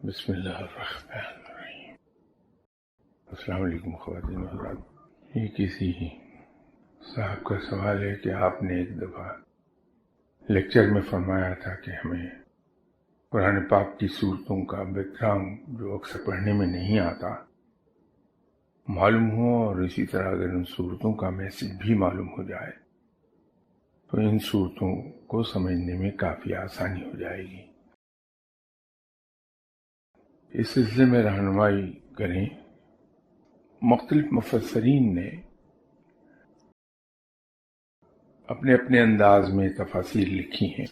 بسم اللہ الرحمن الرحیم۔ السلام علیکم خواتین و حضرات۔ یہ کسی صاحب کا سوال ہے کہ آپ نے ایک دفعہ لیکچر میں فرمایا تھا کہ ہمیں قرآن پاک کی صورتوں کا بیک گراؤنڈ جو اکثر پڑھنے میں نہیں آتا معلوم ہو، اور اسی طرح اگر ان صورتوں کا میسج بھی معلوم ہو جائے تو ان صورتوں کو سمجھنے میں کافی آسانی ہو جائے گی۔ اس سلسلے میں رہنمائی کریں۔ مختلف مفسرین نے اپنے اپنے انداز میں تفاسیر لکھی ہیں۔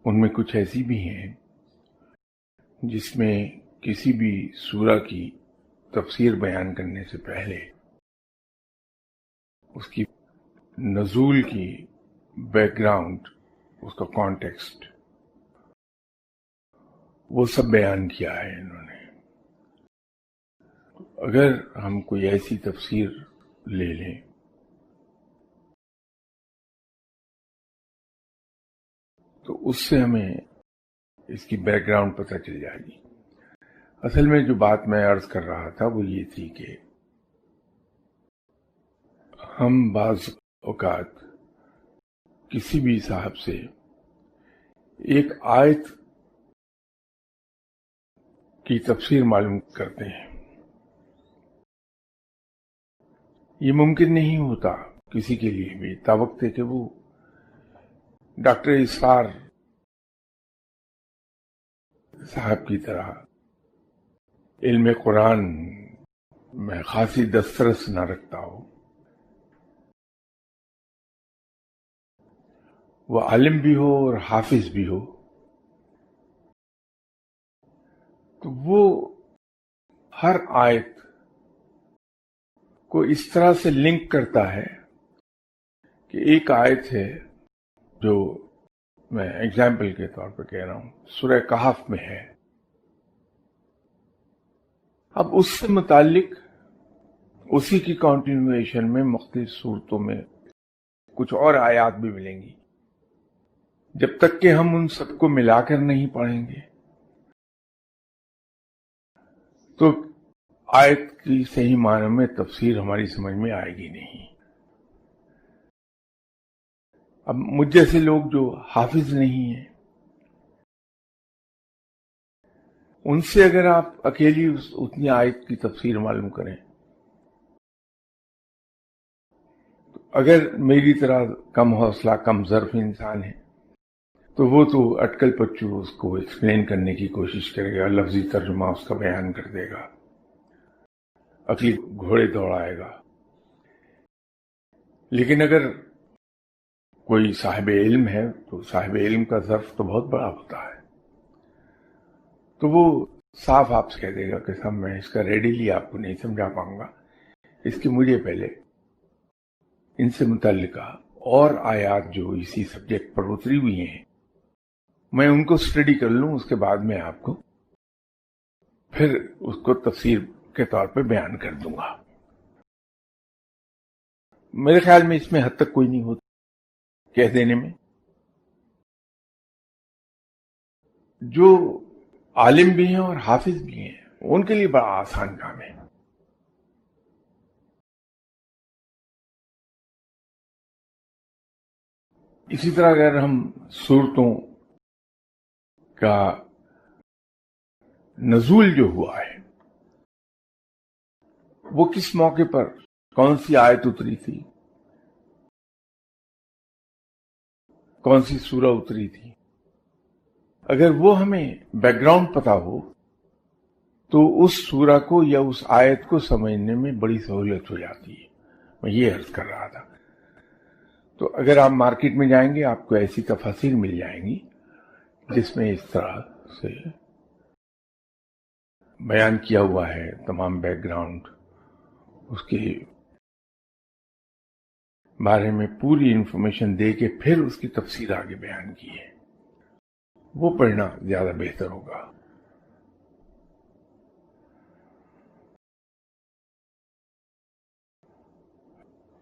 ان میں کچھ ایسی بھی ہیں جس میں کسی بھی سورہ کی تفسیر بیان کرنے سے پہلے اس کی نزول کی بیک گراؤنڈ، اس کا کانٹیکسٹ، وہ سب بیان کیا ہے انہوں نے۔ اگر ہم کوئی ایسی تفسیر لے لیں تو اس سے ہمیں اس کی بیک گراؤنڈ پتہ چل جائے گی۔ اصل میں جو بات میں عرض کر رہا تھا وہ یہ تھی کہ ہم بعض اوقات کسی بھی صاحب سے ایک آیت کی تفسیر معلوم کرتے ہیں۔ یہ ممکن نہیں ہوتا کسی کے لیے بھی تاوقت کہ وہ ڈاکٹر اسرار صاحب کی طرح علم قرآن میں خاصی دسترس نہ رکھتا ہو۔ وہ عالم بھی ہو اور حافظ بھی ہو، تو وہ ہر آیت کو اس طرح سے لنک کرتا ہے کہ ایک آیت ہے جو میں ایگزامپل کے طور پر کہہ رہا ہوں، سورہ کہف میں ہے۔ اب اس سے متعلق اسی کی کنٹینویشن میں مختلف صورتوں میں کچھ اور آیات بھی ملیں گی۔ جب تک کہ ہم ان سب کو ملا کر نہیں پڑھیں گے تو آیت کی صحیح معنی میں تفسیر ہماری سمجھ میں آئے گی نہیں۔ اب مجھ جیسے لوگ جو حافظ نہیں ہیں، ان سے اگر آپ اکیلی اتنی آیت کی تفسیر معلوم کریں، اگر میری طرح کم حوصلہ کم ظرف انسان ہے تو وہ تو اٹکل پچو اس کو ایکسپلین کرنے کی کوشش کرے گا، لفظی ترجمہ اس کا بیان کر دے گا، عقلی گھوڑے دوڑائے گا۔ لیکن اگر کوئی صاحب علم ہے تو صاحب علم کا ظرف تو بہت بڑا ہوتا ہے، تو وہ صاف آپ سے کہہ دے گا کہ صاحب میں اس کا ریڈیلی آپ کو نہیں سمجھا پاؤں گا، اس کی مجھے پہلے ان سے متعلقہ اور آیات جو اسی سبجیکٹ پر اتری ہوئی ہیں میں ان کو اسٹڈی کر لوں، اس کے بعد میں آپ کو پھر اس کو تفسیر کے طور پہ بیان کر دوں گا۔ میرے خیال میں اس میں حد تک کوئی نہیں ہوتا کہہ دینے میں۔ جو عالم بھی ہیں اور حافظ بھی ہیں ان کے لیے بڑا آسان کام ہے۔ اسی طرح اگر ہم صورتوں کا نزول جو ہوا ہے وہ کس موقع پر کون سی آیت اتری تھی، کون سی سورہ اتری تھی، اگر وہ ہمیں بیک گراؤنڈ پتا ہو تو اس سورہ کو یا اس آیت کو سمجھنے میں بڑی سہولت ہو جاتی ہے۔ میں یہ عرض کر رہا تھا۔ تو اگر آپ مارکیٹ میں جائیں گے آپ کو ایسی تفاسیر مل جائیں گی جس میں اس طرح سے بیان کیا ہوا ہے تمام بیک گراؤنڈ، اس کے بارے میں پوری انفارمیشن دے کے پھر اس کی تفسیر آگے بیان کی ہے۔ وہ پڑھنا زیادہ بہتر ہوگا۔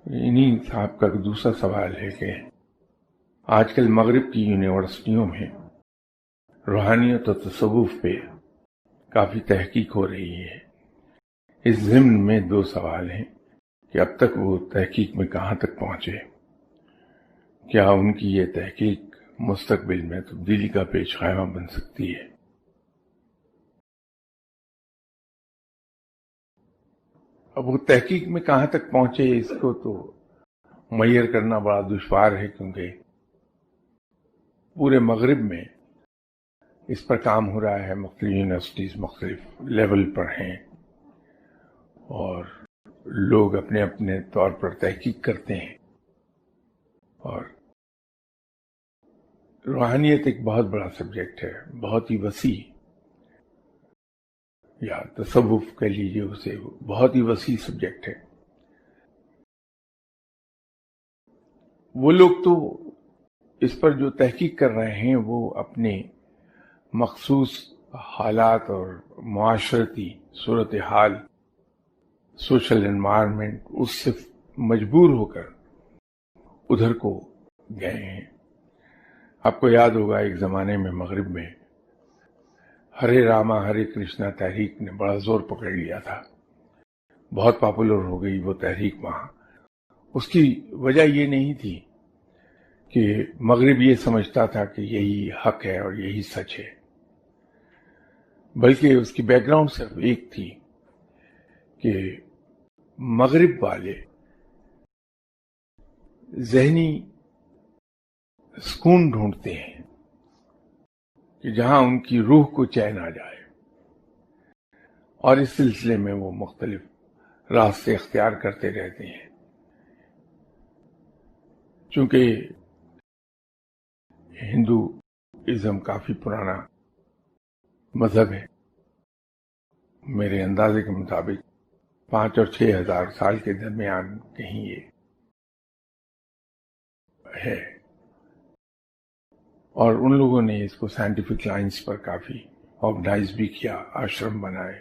انہی صاحب کا دوسرا سوال ہے کہ آج کل مغرب کی یونیورسٹیوں میں روحانیت اور تصوف پہ کافی تحقیق ہو رہی ہے۔ اس ضمن میں 2 سوال ہیں کہ اب تک وہ تحقیق میں کہاں تک پہنچے، کیا ان کی یہ تحقیق مستقبل میں تبدیلی کا پیش خیمہ بن سکتی ہے۔ اب وہ تحقیق میں کہاں تک پہنچے اس کو تو معیر کرنا بڑا دشوار ہے، کیونکہ پورے مغرب میں اس پر کام ہو رہا ہے، مختلف یونیورسٹیز مختلف لیول پر ہیں اور لوگ اپنے اپنے طور پر تحقیق کرتے ہیں، اور روحانیت ایک بہت بڑا سبجیکٹ ہے، بہت ہی وسیع، یا تصوف کہہ لیجیے اسے، بہت ہی وسیع سبجیکٹ ہے۔ وہ لوگ تو اس پر جو تحقیق کر رہے ہیں وہ اپنے مخصوص حالات اور معاشرتی صورتحال، سوشل انوائرمنٹ، اس سے مجبور ہو کر ادھر کو گئے ہیں۔ آپ کو یاد ہوگا ایک زمانے میں مغرب میں ہرے راما ہرے کرشنا تحریک نے بڑا زور پکڑ لیا تھا، بہت پاپولر ہو گئی وہ تحریک وہاں۔ اس کی وجہ یہ نہیں تھی کہ مغرب یہ سمجھتا تھا کہ یہی حق ہے اور یہی سچ ہے، بلکہ اس کی بیک گراؤنڈ صرف ایک تھی کہ مغرب والے ذہنی سکون ڈھونڈتے ہیں کہ جہاں ان کی روح کو چین آ جائے، اور اس سلسلے میں وہ مختلف راستے اختیار کرتے رہتے ہیں۔ چونکہ ہندوازم کافی پرانا مذہب ہے، میرے اندازے کے مطابق 5 اور 6 ہزار سال کے درمیان کہیں یہ ہے، اور ان لوگوں نے اس کو سائنٹیفک لائنز پر کافی آرگنائز بھی کیا، آشرم بنائے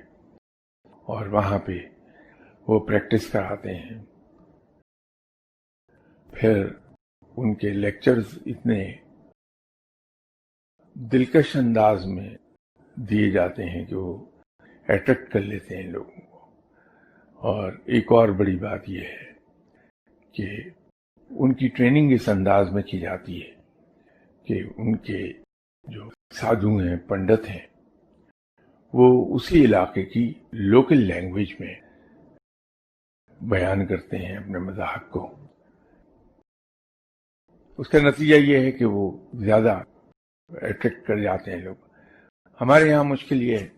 اور وہاں پہ وہ پریکٹس کراتے ہیں۔ پھر ان کے لیکچرز اتنے دلکش انداز میں دیے جاتے ہیں کہ وہ اٹریکٹ کر لیتے ہیں لوگوں کو۔ اور ایک اور بڑی بات یہ ہے کہ ان کی ٹریننگ اس انداز میں کی جاتی ہے کہ ان کے جو سادھو ہیں، پنڈت ہیں، وہ اسی علاقے کی لوکل لینگویج میں بیان کرتے ہیں اپنے مذاہب کو۔ اس کا نتیجہ یہ ہے کہ وہ زیادہ اٹریکٹ کر جاتے ہیں لوگ۔ ہمارے یہاں مشکل یہ ہے،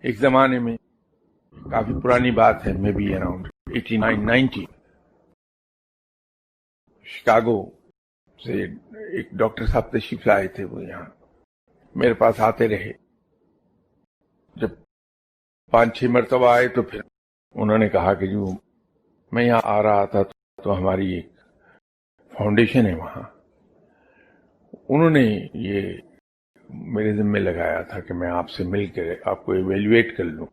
ایک زمانے میں، کافی پرانی بات ہے، مے بی اراؤنڈ 89-90، شکاگو سے ایک ڈاکٹر صاحب تشریف لائے تھے، وہ یہاں میرے پاس آتے رہے۔ جب 5-6 مرتبہ آئے تو پھر انہوں نے کہا کہ جو میں یہاں آ رہا تھا تو ہماری ایک فاؤنڈیشن ہے وہاں، انہوں نے یہ میرے ذمہ لگایا تھا کہ میں آپ سے مل کر آپ کو ایویلویٹ کر لوں،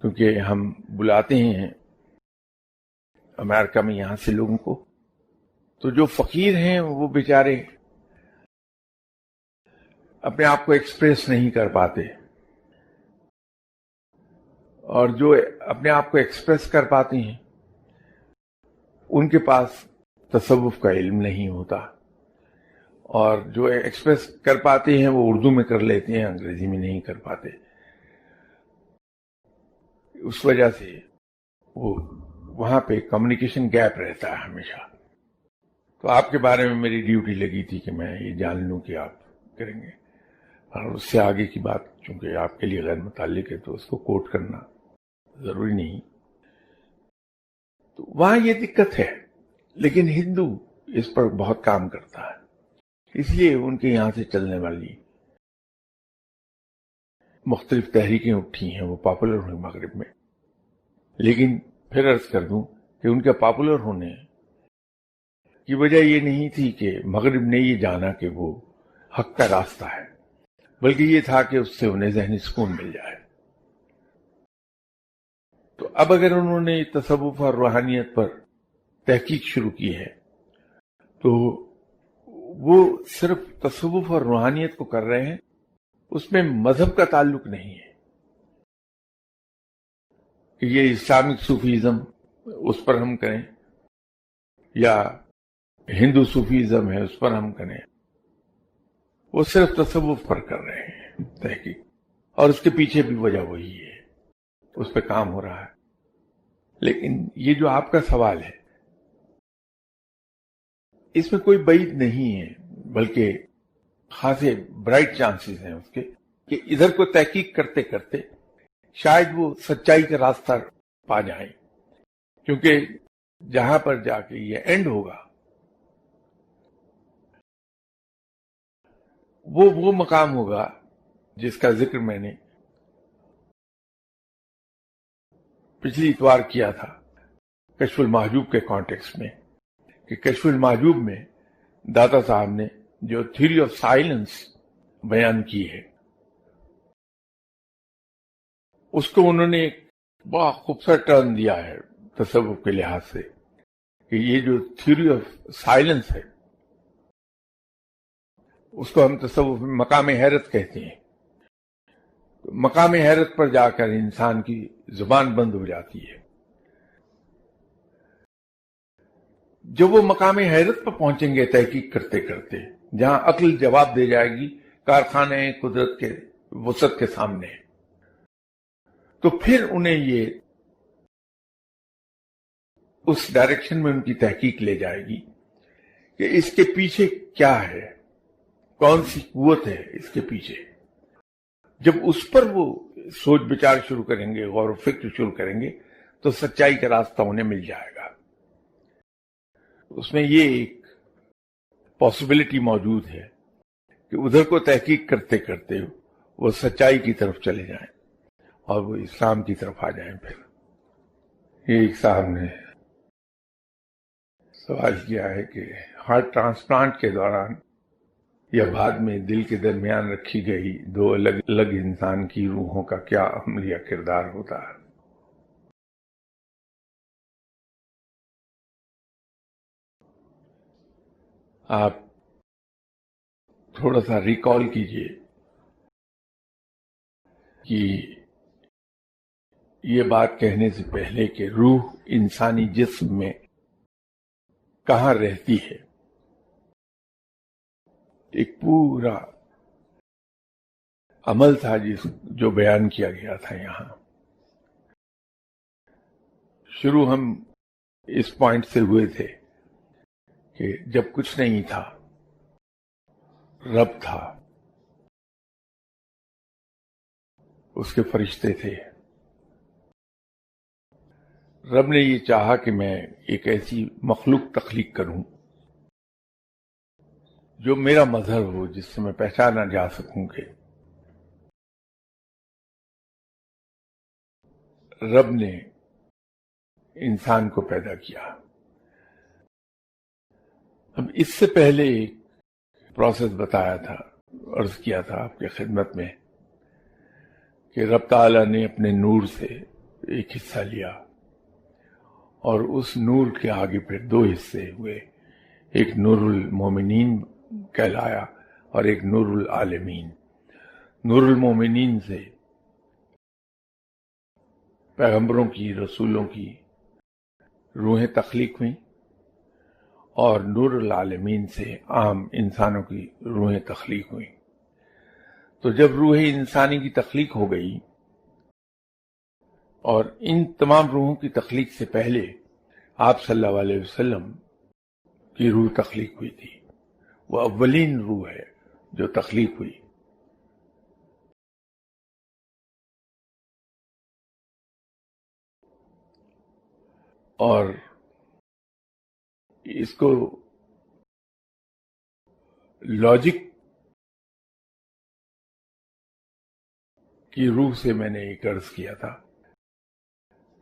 کیونکہ ہم بلاتے ہیں امریکہ میں یہاں سے لوگوں کو، تو جو فقیر ہیں وہ بیچارے اپنے آپ کو ایکسپریس نہیں کر پاتے، اور جو اپنے آپ کو ایکسپریس کر پاتے ہیں ان کے پاس تصوف کا علم نہیں ہوتا، اور جو ایکسپریس کر پاتے ہیں وہ اردو میں کر لیتے ہیں، انگریزی میں نہیں کر پاتے۔ اس وجہ سے وہ وہاں پہ کمیونیکیشن گیپ رہتا ہے ہمیشہ۔ تو آپ کے بارے میں میری ڈیوٹی لگی تھی کہ میں یہ جان لوں کہ آپ کریں گے، اور اس سے آگے کی بات چونکہ آپ کے لیے غیر متعلق ہے تو اس کو کوٹ کرنا ضروری نہیں۔ تو وہاں یہ دقت ہے، لیکن ہندو اس پر بہت کام کرتا ہے، اس لیے ان کے یہاں سے چلنے والی مختلف تحریکیں اٹھی ہیں، وہ پاپولر ہوئی مغرب میں۔ لیکن پھر عرض کر دوں کہ ان کے پاپولر ہونے کی وجہ یہ نہیں تھی کہ مغرب نے یہ جانا کہ وہ حق کا راستہ ہے، بلکہ یہ تھا کہ اس سے انہیں ذہنی سکون مل جائے۔ تو اب اگر انہوں نے تصوف اور روحانیت پر تحقیق شروع کی ہے تو وہ صرف تصوف اور روحانیت کو کر رہے ہیں، اس میں مذہب کا تعلق نہیں ہے کہ یہ اسلامک صوفیزم اس پر ہم کریں یا ہندو صوفیزم ہے اس پر ہم کریں. وہ صرف تصوف پر کر رہے ہیں تحقیق، اور اس کے پیچھے بھی وجہ وہی ہے، اس پہ کام ہو رہا ہے. لیکن یہ جو آپ کا سوال ہے اس میں کوئی بعید نہیں ہے، بلکہ خاصے برائٹ چانسز ہیں اس کے کہ ادھر کو تحقیق کرتے کرتے شاید وہ سچائی کا راستہ پا جائیں، کیونکہ جہاں پر جا کے یہ اینڈ ہوگا وہ مقام ہوگا جس کا ذکر میں نے پچھلی اتوار کیا تھا کشف المحجوب کے کانٹیکسٹ میں، کہ کشف المحجوب میں داتا صاحب نے جو تھیوری آف سائلنس بیان کی ہے اس کو انہوں نے ایک بہت خوبصورت ٹرن دیا ہے تصوف کے لحاظ سے، کہ یہ جو تھیوری آف سائلنس ہے اس کو ہم تصوف میں مقام حیرت کہتے ہیں. مقام حیرت پر جا کر انسان کی زبان بند ہو جاتی ہے. جب وہ مقام حیرت پر پہنچیں گے تحقیق کرتے کرتے، جہاں عقل جواب دے جائے گی کارخانے قدرت کے وسعت کے سامنے، تو پھر انہیں یہ اس ڈائریکشن میں ان کی تحقیق لے جائے گی کہ اس کے پیچھے کیا ہے، کون سی قوت ہے اس کے پیچھے. جب اس پر وہ سوچ بچار شروع کریں گے، غور و فکر شروع کریں گے، تو سچائی کا راستہ انہیں مل جائے گا. اس میں یہ ایک پاسبلٹی موجود ہے کہ ادھر کو تحقیق کرتے کرتے وہ سچائی کی طرف چلے جائیں اور وہ اسلام کی طرف آ جائیں. پھر ایک صاحب نے سوال کیا ہے کہ ہارٹ ٹرانسپلانٹ کے دوران یا بعد میں دل کے درمیان رکھی گئی دو الگ الگ انسان کی روحوں کا کیا عمل یا کردار ہوتا ہے. آپ تھوڑا سا ریکال کیجئے کہ یہ بات کہنے سے پہلے کہ روح انسانی جسم میں کہاں رہتی ہے، ایک پورا عمل تھا جو بیان کیا گیا تھا. یہاں شروع ہم اس پوائنٹ سے ہوئے تھے کہ جب کچھ نہیں تھا رب تھا، اس کے فرشتے تھے. رب نے یہ چاہا کہ میں ایک ایسی مخلوق تخلیق کروں جو میرا مظہر ہو، جس سے میں پہچانا جا سکوں کہ رب نے انسان کو پیدا کیا. اب اس سے پہلے ایک پروسیس بتایا تھا، عرض کیا تھا آپ کے خدمت میں کہ رب تعالیٰ نے اپنے نور سے ایک حصہ لیا اور اس نور کے آگے پھر دو حصے ہوئے، ایک نور المومنین کہلایا اور ایک نور العالمین. نور المومنین سے پیغمبروں کی، رسولوں کی روحیں تخلیق ہوئیں، اور نور العالمین سے عام انسانوں کی روحیں تخلیق ہوئیں. تو جب روح انسانی کی تخلیق ہو گئی، اور ان تمام روحوں کی تخلیق سے پہلے آپ صلی اللہ علیہ وسلم کی روح تخلیق ہوئی تھی. وہ اولین روح ہے جو تخلیق ہوئی. اور اس کو لاجک کی روح سے میں نے ایک عرض کیا تھا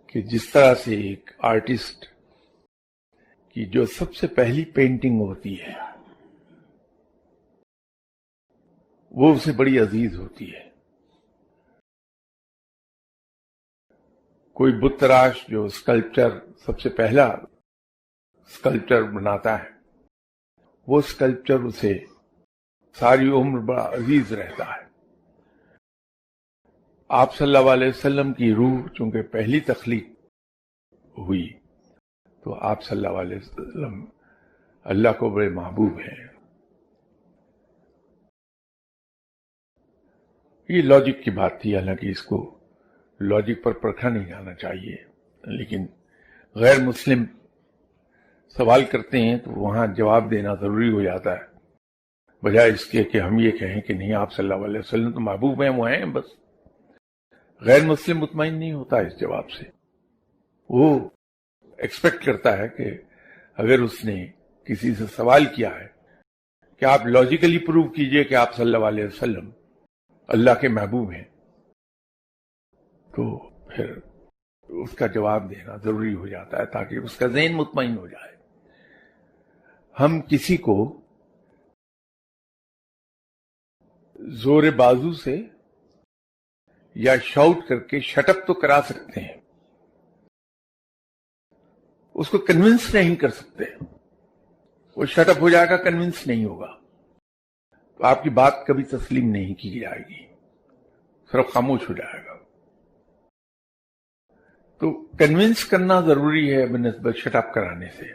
کہ جس طرح سے ایک آرٹسٹ کی جو سب سے پہلی پینٹنگ ہوتی ہے وہ اسے بڑی عزیز ہوتی ہے. کوئی بت تراش جو اسکلپچر سب سے پہلا اسکلپچر بناتا ہے، وہ اسکلپچر اسے ساری عمر بڑا عزیز رہتا ہے. آپ صلی اللہ علیہ وسلم کی روح چونکہ پہلی تخلیق ہوئی تو آپ صلی اللہ علیہ وسلم اللہ کو بڑے محبوب ہیں. یہ لاجک کی بات تھی، حالانکہ اس کو لاجک پر پرکھا نہیں جانا چاہیے، لیکن غیر مسلم سوال کرتے ہیں تو وہاں جواب دینا ضروری ہو جاتا ہے، بجائے اس کے کہ ہم یہ کہیں کہ نہیں آپ صلی اللہ علیہ وسلم تو محبوب ہیں، وہ ہیں بس. غیر مسلم مطمئن نہیں ہوتا اس جواب سے. وہ ایکسپیکٹ کرتا ہے کہ اگر اس نے کسی سے سوال کیا ہے کہ آپ لاجیکلی پروو کیجئے کہ آپ صلی اللہ علیہ وسلم اللہ کے محبوب ہیں، تو پھر اس کا جواب دینا ضروری ہو جاتا ہے تاکہ اس کا ذہن مطمئن ہو جائے. ہم کسی کو زور بازو سے یا شاؤٹ کر کے شٹ اپ تو کرا سکتے ہیں، اس کو کنونس نہیں کر سکتے. وہ شٹ اپ ہو جائے گا، کنونس نہیں ہوگا تو آپ کی بات کبھی تسلیم نہیں کی جائے گی، صرف خاموش ہو جائے گا. تو کنونس کرنا ضروری ہے بنسبت شٹ اپ کرانے سے.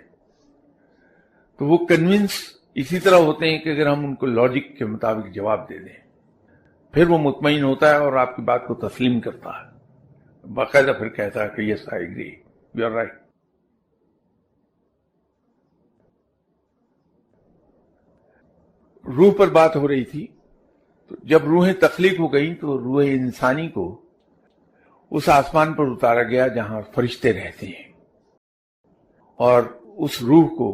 تو وہ کنونس اسی طرح ہوتے ہیں کہ اگر ہم ان کو لاجک کے مطابق جواب دے دیں پھر وہ مطمئن ہوتا ہے اور آپ کی بات کو تسلیم کرتا ہے، باقاعدہ پھر کہتا ہے کہ yes I agree, you are right. روح پر بات ہو رہی تھی، تو جب روحیں تخلیق ہو گئیں تو روح انسانی کو اس آسمان پر اتارا گیا جہاں فرشتے رہتے ہیں، اور اس روح کو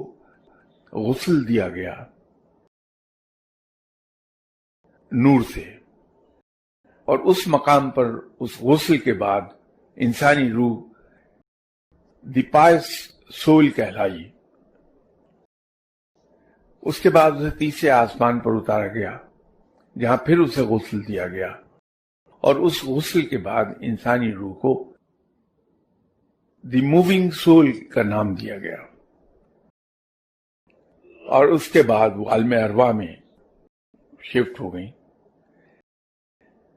غسل دیا گیا نور سے، اور اس مقام پر اس غسل کے بعد انسانی روح دی پائس سول کہلائی. اس کے بعد اسے تیسرے آسمان پر اتارا گیا جہاں پھر اسے غسل دیا گیا، اور اس غسل کے بعد انسانی روح کو دی موونگ سول کا نام دیا گیا، اور اس کے بعد وہ عالم ارواح میں شفٹ ہو گئی.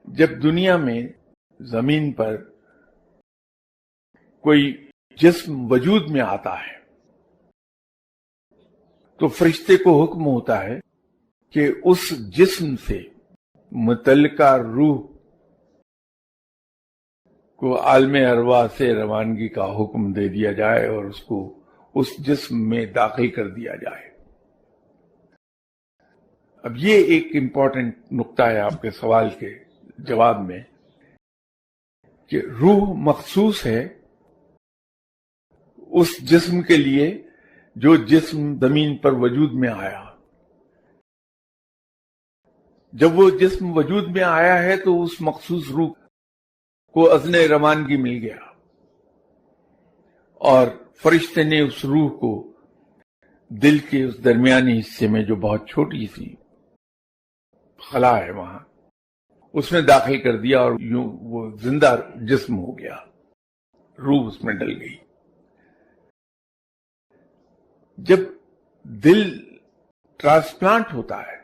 جب دنیا میں زمین پر کوئی جسم وجود میں آتا ہے تو فرشتے کو حکم ہوتا ہے کہ اس جسم سے متعلقہ روح کو عالم ارواح سے روانگی کا حکم دے دیا جائے اور اس کو اس جسم میں داخل کر دیا جائے. اب یہ ایک امپورٹنٹ نقطہ ہے آپ کے سوال کے جواب میں کہ روح مخصوص ہے اس جسم کے لیے جو جسم زمین پر وجود میں آیا. جب وہ جسم وجود میں آیا ہے تو اس مخصوص روح کو اذن روانگی مل گیا، اور فرشتے نے اس روح کو دل کے اس درمیانی حصے میں جو بہت چھوٹی سی خلا ہے وہاں اس میں داخل کر دیا، اور یوں وہ زندہ جسم ہو گیا، روح اس میں ڈل گئی. جب دل ٹرانسپلانٹ ہوتا ہے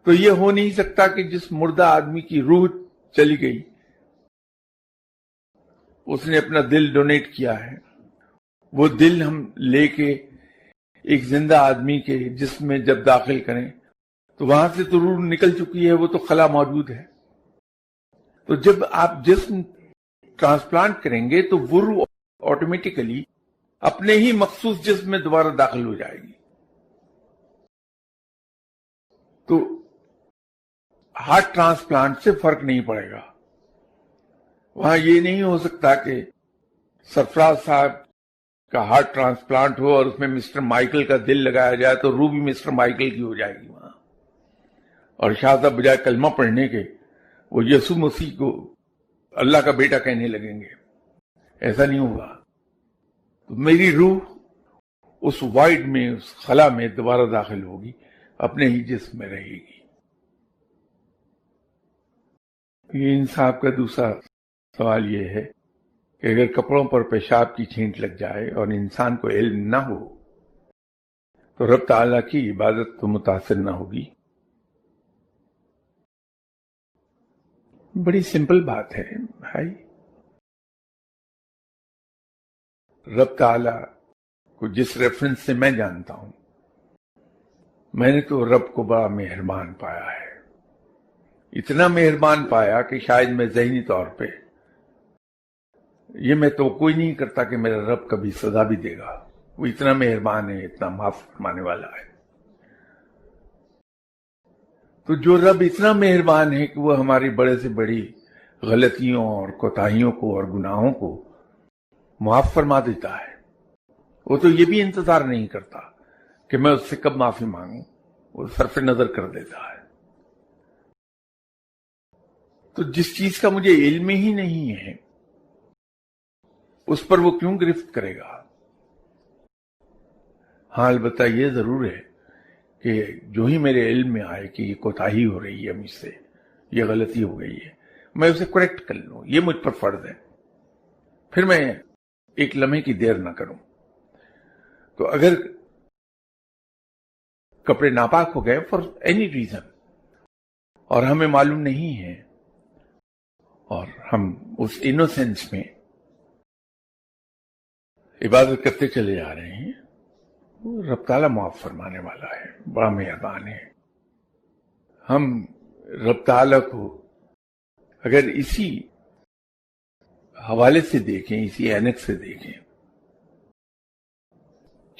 تو یہ ہو نہیں سکتا کہ جس مردہ آدمی کی روح چلی گئی اس نے اپنا دل ڈونیٹ کیا ہے، وہ دل ہم لے کے ایک زندہ آدمی کے جسم میں جب داخل کریں تو وہاں سے تو روح نکل چکی ہے، وہ تو خلا موجود ہے. تو جب آپ جسم ٹرانسپلانٹ کریں گے تو وہ روح آٹومیٹیکلی اپنے ہی مخصوص جسم میں دوبارہ داخل ہو جائے گی. تو ہارٹ ٹرانسپلانٹ سے فرق نہیں پڑے گا. وہاں یہ نہیں ہو سکتا کہ سرفراز صاحب کا ہارٹ ٹرانسپلانٹ ہو اور اس میں مسٹر مائیکل کا دل لگایا جائے تو روح بھی مسٹر مائیکل کی ہو جائے گی وہاں، اور شاہ صاحب بجائے کلمہ پڑھنے کے وہ یسوع مسیح کو اللہ کا بیٹا کہنے لگیں گے. ایسا نہیں ہوگا. تو میری روح اس وائڈ میں، اس خلا میں دوبارہ داخل ہوگی، اپنے ہی جسم میں رہے گی. یہ ان صاحب کا دوسرا سوال یہ ہے کہ اگر کپڑوں پر پیشاب کی چھینٹ لگ جائے اور انسان کو علم نہ ہو تو رب تعالیٰ کی عبادت تو متاثر نہ ہوگی. بڑی سمپل بات ہے بھائی. رب تعالیٰ کو جس ریفرنس سے میں جانتا ہوں، میں نے تو رب کو بڑا مہربان پایا ہے. اتنا مہربان پایا کہ شاید میں ذہنی طور پہ یہ میں تو کوئی نہیں کرتا کہ میرا رب کبھی سزا بھی دے گا. وہ اتنا مہربان ہے، اتنا معاف فرمانے والا ہے. تو جو رب اتنا مہربان ہے کہ وہ ہماری بڑے سے بڑی غلطیوں اور کوتاہیوں کو اور گناہوں کو معاف فرما دیتا ہے، وہ تو یہ بھی انتظار نہیں کرتا کہ میں اس سے کب معافی مانگوں، وہ صرف نظر کر دیتا ہے. تو جس چیز کا مجھے علم ہی نہیں ہے اس پر وہ کیوں گرفت کرے گا؟ ہاں البتہ یہ ضرور ہے کہ جو ہی میرے علم میں آئے کہ یہ کوتاہی ہو رہی ہے مجھ سے، یہ غلطی ہو گئی ہے، میں اسے کریکٹ کر لوں. یہ مجھ پر فرض ہے. پھر میں ایک لمحے کی دیر نہ کروں. تو اگر کپڑے ناپاک ہو گئے فار اینی ریزن اور ہمیں معلوم نہیں ہے اور ہم اس انوسینس میں عبادت کرتے چلے جا رہے ہیں، رب تعالیٰ معاف فرمانے والا ہے، بڑا مہربان ہے. ہم رب تعالیٰ کو اگر اسی حوالے سے دیکھیں، اسی اینک سے دیکھیں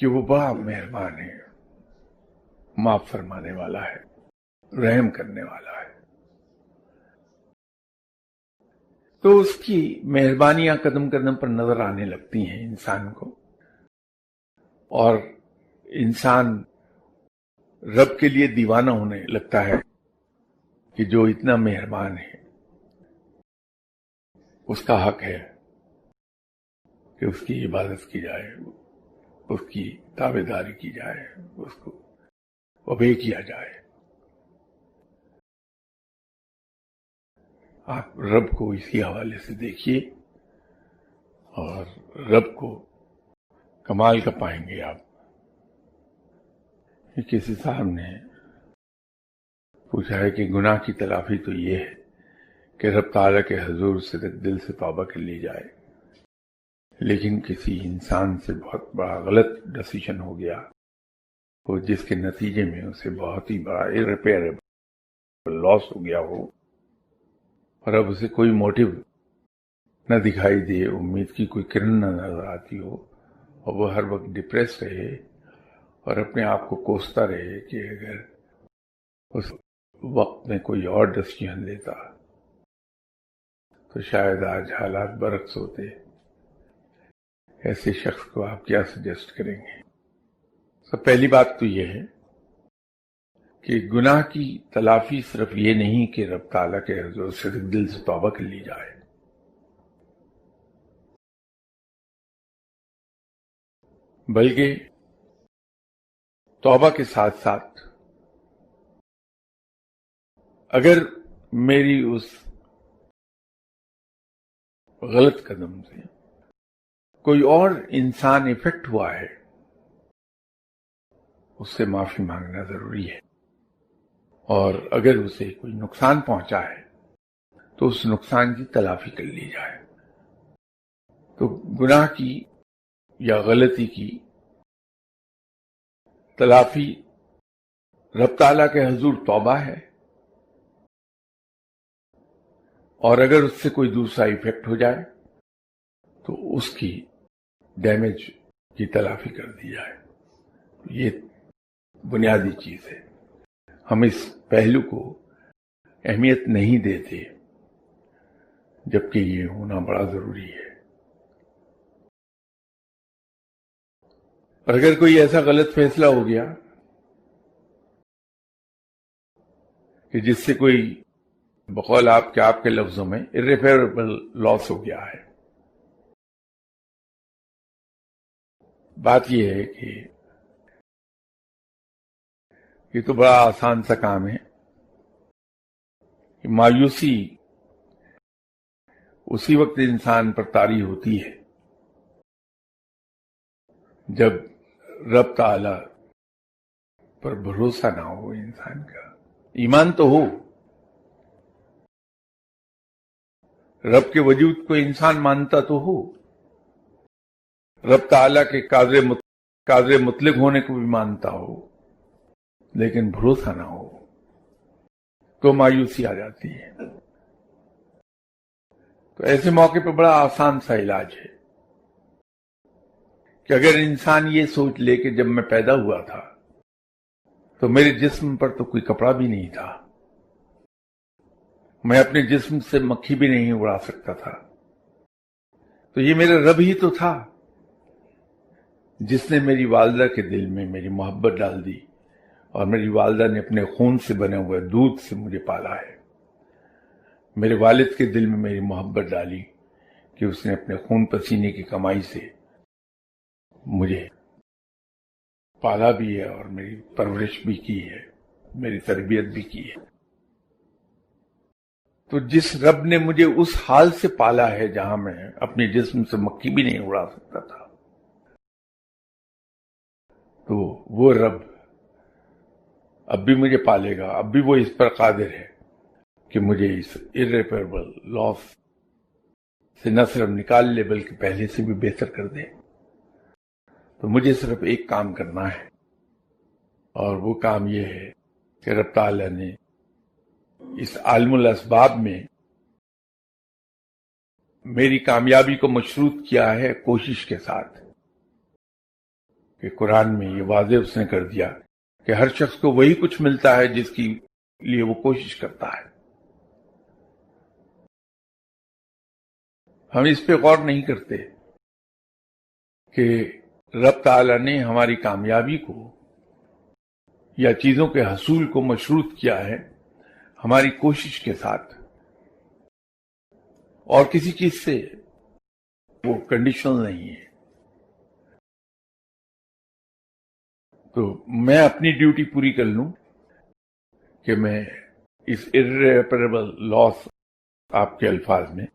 کہ وہ بڑا مہربان ہے، معاف فرمانے والا ہے، رحم کرنے والا ہے، تو اس کی مہربانیاں قدم قدم پر نظر آنے لگتی ہیں انسان کو، اور انسان رب کے لیے دیوانہ ہونے لگتا ہے کہ جو اتنا مہربان ہے اس کا حق ہے کہ اس کی عبادت کی جائے، اس کی تابع داری کی جائے، اس کو اوبے کیا جائے. آپ رب کو اسی حوالے سے دیکھیے اور رب کو کمال کا پائیں گے آپ. کسی صاحب نے پوچھا ہے کہ گناہ کی تلافی تو یہ ہے کہ رب تعالیٰ کے حضور سے دل سے توبہ کر لی جائے، لیکن کسی انسان سے بہت بڑا غلط ڈیسیژن ہو گیا اور جس کے نتیجے میں اسے بہت ہی بڑا irreparable لاس ہو گیا ہو، اور اب اسے کوئی موٹیو نہ دکھائی دے، امید کی کوئی کرن نہ نظر آتی ہو، اور وہ ہر وقت ڈپریس رہے اور اپنے آپ کو کوستا رہے کہ اگر اس وقت میں کوئی اور ڈیسیژن لیتا تو شاید آج حالات برعکس ہوتے. ایسے شخص کو آپ کیا سجیسٹ کریں گے؟ سب پہلی بات تو یہ ہے کہ گناہ کی تلافی صرف یہ نہیں کہ رب تعالیٰ کے حضور سے دل سے توبہ کر لی جائے، بلکہ توبہ کے ساتھ ساتھ اگر میری اس غلط قدم سے کوئی اور انسان افیکٹ ہوا ہے اس سے معافی مانگنا ضروری ہے، اور اگر اسے کوئی نقصان پہنچا ہے تو اس نقصان کی تلافی کر لی جائے. تو گناہ کی یا غلطی کی تلافی رب تعالیٰ کے حضور توبہ ہے، اور اگر اس سے کوئی دوسرا ایفیکٹ ہو جائے تو اس کی ڈیمیج کی تلافی کر دی جائے. یہ بنیادی چیز ہے. ہم اس پہلو کو اہمیت نہیں دیتے جبکہ یہ ہونا بڑا ضروری ہے. اور اگر کوئی ایسا غلط فیصلہ ہو گیا کہ جس سے کوئی بقول آپ کے لفظوں میں irreparable لاس ہو گیا ہے، بات یہ ہے کہ یہ تو بڑا آسان سا کام ہے کہ مایوسی اسی وقت انسان پر طاری ہوتی ہے جب رب تعالی پر بھروسہ نہ ہو انسان کا. ایمان تو ہو رب کے وجود کو انسان مانتا تو ہو، رب تعالیٰ کے قادر مطلق ہونے کو بھی مانتا ہو، لیکن بھروسہ نہ ہو تو مایوسی آ جاتی ہے۔ تو ایسے موقع پہ بڑا آسان سا علاج ہے کہ اگر انسان یہ سوچ لے کہ جب میں پیدا ہوا تھا تو میرے جسم پر تو کوئی کپڑا بھی نہیں تھا، میں اپنے جسم سے مکھی بھی نہیں اڑا سکتا تھا، تو یہ میرا رب ہی تو تھا جس نے میری والدہ کے دل میں میری محبت ڈال دی، اور میری والدہ نے اپنے خون سے بنے ہوئے دودھ سے مجھے پالا ہے۔ میرے والد کے دل میں میری محبت ڈالی کہ اس نے اپنے خون پسینے کی کمائی سے مجھے پالا بھی ہے اور میری پرورش بھی کی ہے، میری تربیت بھی کی ہے۔ تو جس رب نے مجھے اس حال سے پالا ہے جہاں میں اپنے جسم سے مکھی بھی نہیں اڑا سکتا تھا، تو وہ رب اب بھی مجھے پالے گا، اب بھی وہ اس پر قادر ہے کہ مجھے اس irreparable loss سے نہ صرف نکال لے بلکہ پہلے سے بھی بہتر کر دے۔ تو مجھے صرف ایک کام کرنا ہے، اور وہ کام یہ ہے کہ رب تعالیٰ نے اس عالم الاسباب میں میری کامیابی کو مشروط کیا ہے کوشش کے ساتھ، کہ قرآن میں یہ واضح اس نے کر دیا کہ ہر شخص کو وہی کچھ ملتا ہے جس کی لیے وہ کوشش کرتا ہے۔ ہم اس پہ غور نہیں کرتے کہ رب تعالیٰ نے ہماری کامیابی کو یا چیزوں کے حصول کو مشروط کیا ہے ہماری کوشش کے ساتھ، اور کسی چیز سے وہ کنڈیشنل نہیں ہے۔ تو میں اپنی ڈیوٹی پوری کر لوں کہ میں اس irreparable loss، آپ کے الفاظ میں،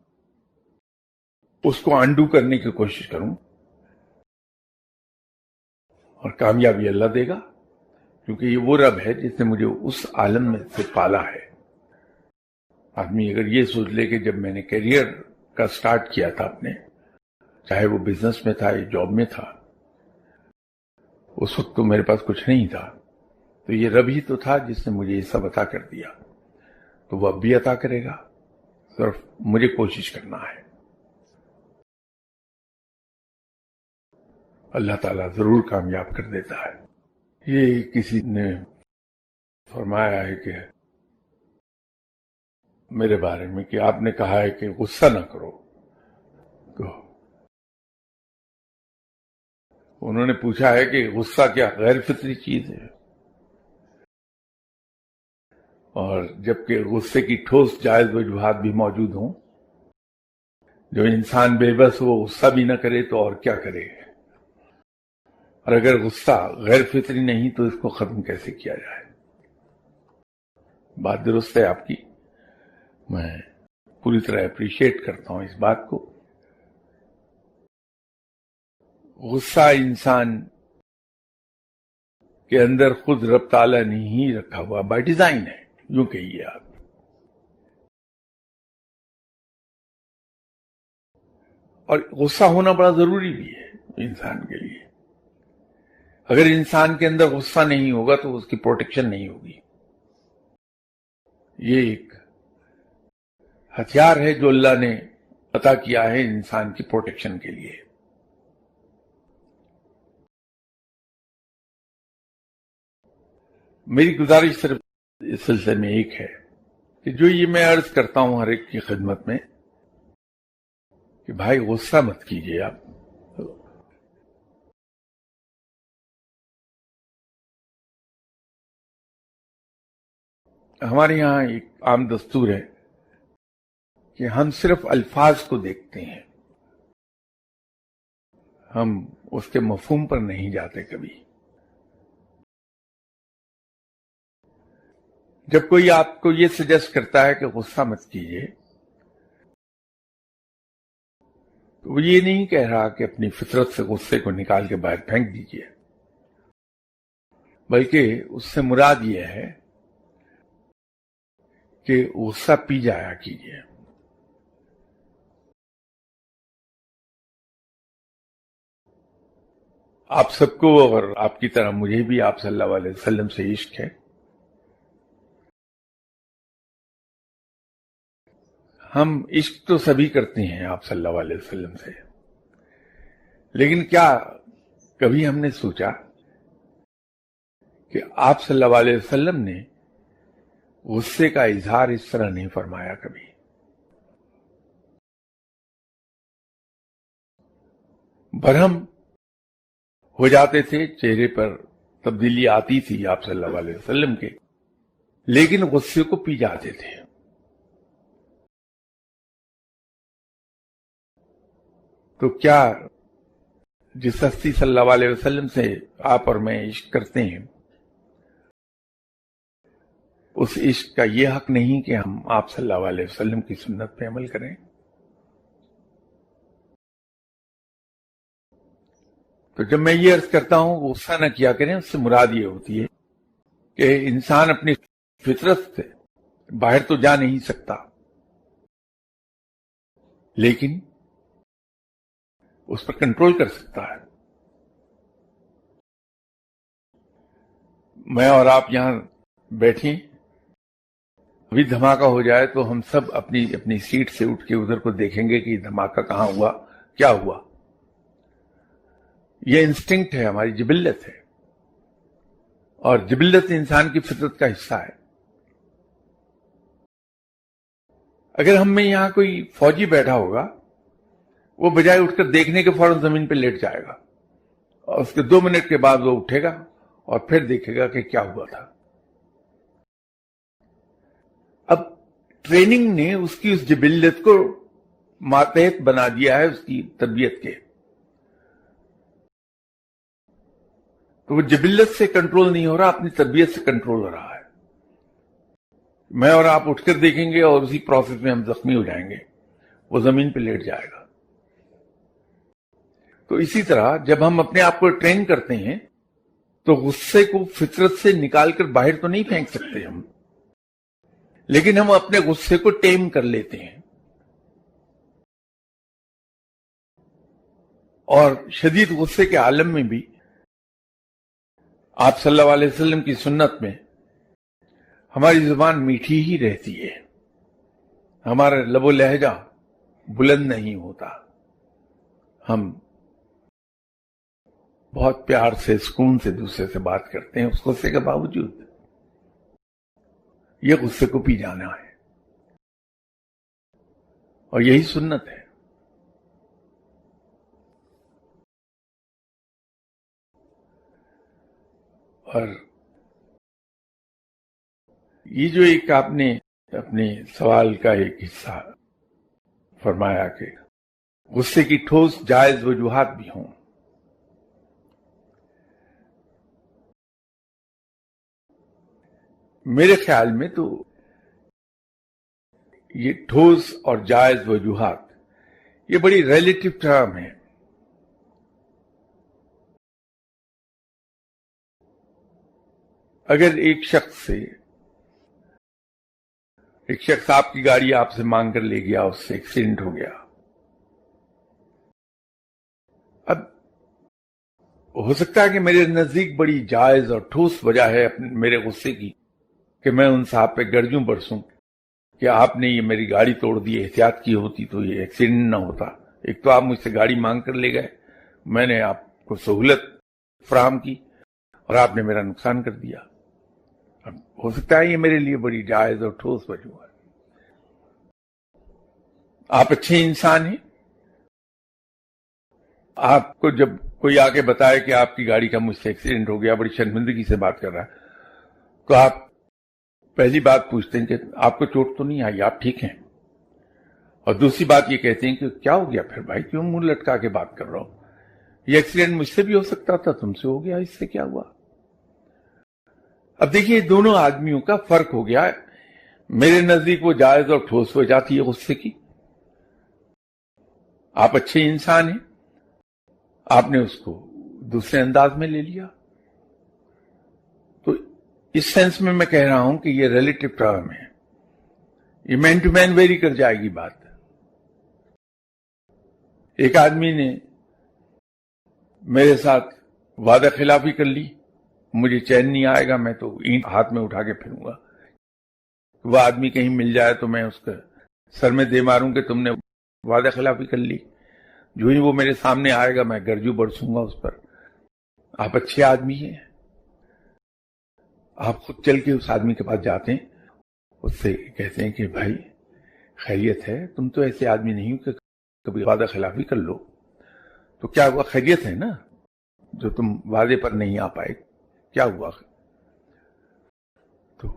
اس کو انڈو کرنے کی کوشش کروں، اور کامیابی اللہ دے گا، کیونکہ یہ وہ رب ہے جس نے مجھے اس عالم میں سے پالا ہے۔ آدمی اگر یہ سوچ لے کہ جب میں نے کیریئر کا سٹارٹ کیا تھا اپنے، چاہے وہ بزنس میں تھا یا جاب میں تھا، اس وقت تو میرے پاس کچھ نہیں تھا، تو یہ رب ہی تو تھا جس نے مجھے یہ سب عطا کر دیا، تو وہ اب بھی عطا کرے گا، صرف مجھے کوشش کرنا ہے۔ اللہ تعالیٰ ضرور کامیاب کر دیتا ہے۔ یہ کسی نے فرمایا ہے کہ میرے بارے میں کہ آپ نے کہا ہے کہ غصہ نہ کرو، تو انہوں نے پوچھا ہے کہ غصہ کیا غیر فطری چیز ہے؟ اور جبکہ غصے کی ٹھوس جائز وجوہات بھی موجود ہوں، جو انسان بے بس وہ غصہ بھی نہ کرے تو اور کیا کرے؟ اور اگر غصہ غیر فطری نہیں تو اس کو ختم کیسے کیا جائے؟ بات درست ہے آپ کی، میں پوری طرح اپریشیٹ کرتا ہوں اس بات کو۔ غصہ انسان کے اندر خود رب تعالیٰ نے ہی رکھا ہوا بائی ڈیزائن ہے، یوں کہیے آپ۔ اور غصہ ہونا بڑا ضروری بھی ہے انسان کے لیے۔ اگر انسان کے اندر غصہ نہیں ہوگا تو اس کی پروٹیکشن نہیں ہوگی۔ یہ ایک ہتھیار ہے جو اللہ نے عطا کیا ہے انسان کی پروٹیکشن کے لیے۔ میری گزارش صرف اس سلسلے میں ایک ہے کہ جو یہ میں عرض کرتا ہوں ہر ایک کی خدمت میں کہ بھائی غصہ مت کیجیے آپ۔ ہمارے یہاں ایک عام دستور ہے کہ ہم صرف الفاظ کو دیکھتے ہیں، ہم اس کے مفہوم پر نہیں جاتے کبھی۔ جب کوئی آپ کو یہ سجیسٹ کرتا ہے کہ غصہ مت کیجیے، تو وہ یہ نہیں کہہ رہا کہ اپنی فطرت سے غصے کو نکال کے باہر پھینک دیجیے، بلکہ اس سے مراد یہ ہے کہ غصہ پی جایا کیجیے۔ آپ سب کو اور آپ کی طرح مجھے بھی آپ صلی اللہ علیہ وسلم سے عشق ہے. ہم عشق تو سبھی کرتے ہیں آپ صلی اللہ علیہ وسلم سے، لیکن کیا کبھی ہم نے سوچا کہ آپ صلی اللہ علیہ وسلم نے غصے کا اظہار اس طرح نہیں فرمایا کبھی. برہم ہو جاتے تھے، چہرے پر تبدیلی آتی تھی آپ صلی اللہ علیہ وسلم کے، لیکن غصے کو پی جاتے تھے. تو کیا جس ہستی صلی اللہ علیہ وسلم سے آپ اور میں عشق کرتے ہیں، اس عشق کا یہ حق نہیں کہ ہم آپ صلی اللہ علیہ وسلم کی سنت پہ عمل کریں؟ تو جب میں یہ عرض کرتا ہوں غصہ نہ کیا کریں، اس سے مراد یہ ہوتی ہے کہ انسان اپنی فطرت سے باہر تو جا نہیں سکتا، لیکن اس پر کنٹرول کر سکتا ہے. میں اور آپ یہاں بیٹھیں، ابھی دھماکہ ہو جائے تو ہم سب اپنی اپنی سیٹ سے اٹھ کے ادھر کو دیکھیں گے کہ دھماکہ کہاں ہوا، کیا ہوا. یہ انسٹنکٹ ہے، ہماری جبلت ہے، اور جبلت انسان کی فطرت کا حصہ ہے. اگر ہم میں یہاں کوئی فوجی بیٹھا ہوگا، وہ بجائے اٹھ کر دیکھنے کے فوراً زمین پہ لیٹ جائے گا، اور اس کے 2 منٹ کے بعد وہ اٹھے گا اور پھر دیکھے گا کہ کیا ہوا تھا. اب ٹریننگ نے اس کی اس جبلت کو ماتحت بنا دیا ہے، اس کی تربیت کے. تو وہ جبلت سے کنٹرول نہیں ہو رہا، اپنی تربیت سے کنٹرول ہو رہا ہے. میں اور آپ اٹھ کر دیکھیں گے اور اسی پروسیس میں ہم زخمی ہو جائیں گے، وہ زمین پہ لیٹ جائے گا. تو اسی طرح جب ہم اپنے آپ کو ٹرین کرتے ہیں تو غصے کو فطرت سے نکال کر باہر تو نہیں پھینک سکتے ہم، لیکن ہم اپنے غصے کو ٹیم کر لیتے ہیں. اور شدید غصے کے عالم میں بھی آپ صلی اللہ علیہ وسلم کی سنت میں ہماری زبان میٹھی ہی رہتی ہے، ہمارا لب و لہجہ بلند نہیں ہوتا، ہم بہت پیار سے سکون سے دوسرے سے بات کرتے ہیں. اس غصے کے باوجود یہ غصے کو پی جانا ہے، اور یہی سنت ہے. اور یہ جو ایک آپ نے اپنے سوال کا ایک حصہ فرمایا کہ غصے کی ٹھوس جائز وجوہات بھی ہوں، میرے خیال میں تو یہ ٹھوس اور جائز وجوہات یہ بڑی ریلیٹو ٹرم ہے. اگر ایک شخص آپ کی گاڑی آپ سے مانگ کر لے گیا، اس سے ایکسیڈنٹ ہو گیا، اب ہو سکتا ہے کہ میرے نزدیک بڑی جائز اور ٹھوس وجہ ہے میرے غصے کی کہ میں ان صاحب پہ گرجوں برسوں کہ آپ نے یہ میری گاڑی توڑ دی، احتیاط کی ہوتی تو یہ ایکسیڈنٹ نہ ہوتا. ایک تو آپ مجھ سے گاڑی مانگ کر لے گئے، میں نے آپ کو سہولت فراہم کی اور آپ نے میرا نقصان کر دیا. اب ہو سکتا ہے یہ میرے لیے بڑی جائز اور ٹھوس وجہ ہے. آپ اچھے انسان ہیں، آپ کو جب کوئی آ کے بتائے کہ آپ کی گاڑی کا مجھ سے ایکسیڈنٹ ہو گیا، بڑی شرمندگی سے بات کر رہا ہے، تو آپ پہلی بات پوچھتے ہیں کہ آپ کو چوٹ تو نہیں آئی، آپ ٹھیک ہیں؟ اور دوسری بات یہ کہتے ہیں کہ کیا ہو گیا پھر بھائی، کیوں منہ لٹکا کے بات کر رہا ہوں، یہ ایکسیڈنٹ مجھ سے بھی ہو سکتا تھا، تم سے ہو گیا، اس سے کیا ہوا؟ اب دیکھیے دونوں آدمیوں کا فرق ہو گیا ہے. میرے نزدیک وہ جائز اور ٹھوس وجہ تھی ہے غصے کی. آپ اچھے انسان ہیں، آپ نے اس کو دوسرے انداز میں لے لیا. تو اس سینس میں کہہ رہا ہوں کہ یہ ریلیٹو ٹرم ہے، یہ مین ٹو مین ویری کر جائے گی بات. ایک آدمی نے میرے ساتھ وعدہ خلافی کر لی، مجھے چین نہیں آئے گا، میں تو اینٹ ہاتھ میں اٹھا کے پھروں گا. وہ آدمی کہیں مل جائے تو میں اس کا سر میں دے ماروں کہ تم نے وعدہ خلافی کر لی. جو ہی وہ میرے سامنے آئے گا میں گرجو برسوں گا اس پر. آپ اچھے آدمی ہیں، آپ خود چل کے اس آدمی کے پاس جاتے ہیں، اس سے کہتے ہیں کہ بھائی خیریت ہے، تم تو ایسے آدمی نہیں ہو کہ کبھی وعدہ خلافی کر لو. تو کیا ہوا؟ خیریت ہے نا جو تم وعدے پر نہیں آ پائے. کیا ہوا؟ تو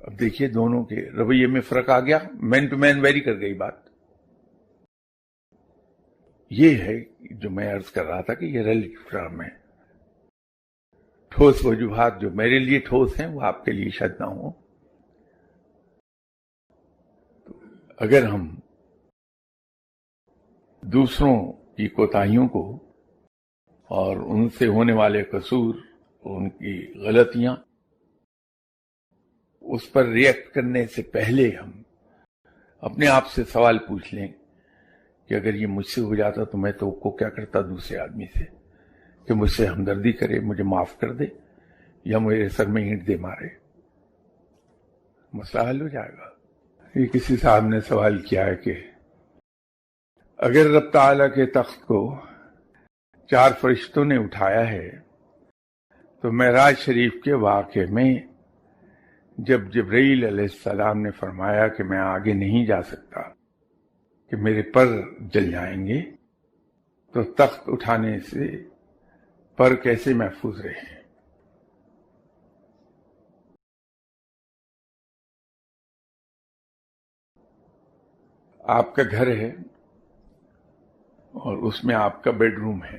اب دیکھیے دونوں کے رویے میں فرق آ گیا، مین ٹو مین ویری کر گئی بات. یہ ہے جو میں عرض کر رہا تھا کہ یہ ریلیٹو ٹرم ہے. ٹھوس وجوہات جو میرے لیے ٹھوس ہیں وہ آپ کے لیے شاید نہ ہوں. اگر ہم دوسروں کی کوتاہیوں کو اور ان سے ہونے والے قصور، ان کی غلطیاں، اس پر ریئیکٹ کرنے سے پہلے ہم اپنے آپ سے سوال پوچھ لیں کہ اگر یہ مجھ سے ہو جاتا تو میں تو کو کیا کرتا دوسرے آدمی سے، کہ مجھ سے ہمدردی کرے، مجھے معاف کر دے یا میرے سر میں اینٹ دے مارے. مسئلہ حل ہو جائے گا. یہ کسی صاحب نے سوال کیا ہے کہ اگر رب تعالیٰ کے تخت کو 4 فرشتوں نے اٹھایا ہے تو معراج شریف کے واقعے میں جب جبرائیل علیہ السلام نے فرمایا کہ میں آگے نہیں جا سکتا کہ میرے پر جل جائیں گے، تو تخت اٹھانے سے پر کیسے محفوظ رہے؟ آپ کا گھر ہے اور اس میں آپ کا بیڈ روم ہے.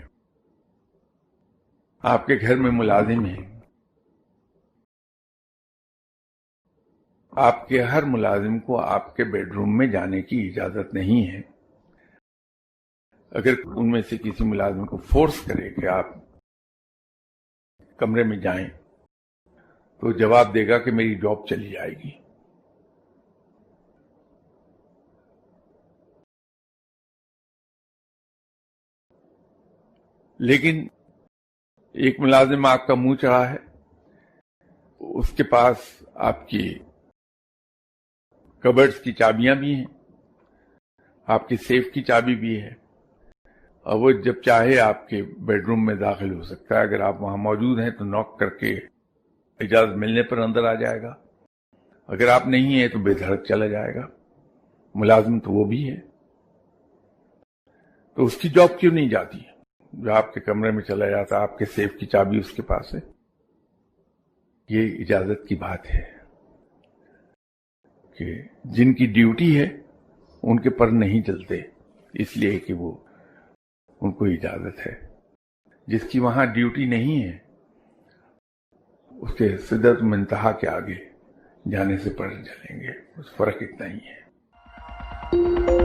آپ کے گھر میں ملازم ہیں، آپ کے ہر ملازم کو آپ کے بیڈ روم میں جانے کی اجازت نہیں ہے. اگر ان میں سے کسی ملازم کو فورس کرے کہ آپ کمرے میں جائیں تو جواب دے گا کہ میری جاب چلی جائے گی. لیکن ایک ملازم آپ کا منہ چڑھا ہے، اس کے پاس آپ کی کبرڈز کی چابیاں بھی ہیں، آپ کی سیف کی چابی بھی ہے، اور وہ جب چاہے آپ کے بیڈ روم میں داخل ہو سکتا ہے. اگر آپ وہاں موجود ہیں تو نوک کر کے اجازت ملنے پر اندر آ جائے گا. اگر آپ نہیں ہیں تو بے دھڑک چلا جائے گا. ملازم تو وہ بھی ہے، تو اس کی جاب کیوں نہیں جاتی؟ جو آپ کے کمرے میں چلا جاتا، آپ کے سیف کی چابی اس کے پاس ہے. یہ اجازت کی بات ہے کہ جن کی ڈیوٹی ہے ان کے پر نہیں جلتے، اس لیے کہ وہ ان کو اجازت ہے. جس کی وہاں ڈیوٹی نہیں ہے اس کے سدرت منتہا کے آگے جانے سے پر جلیں گے. اس فرق اتنا ہی ہے.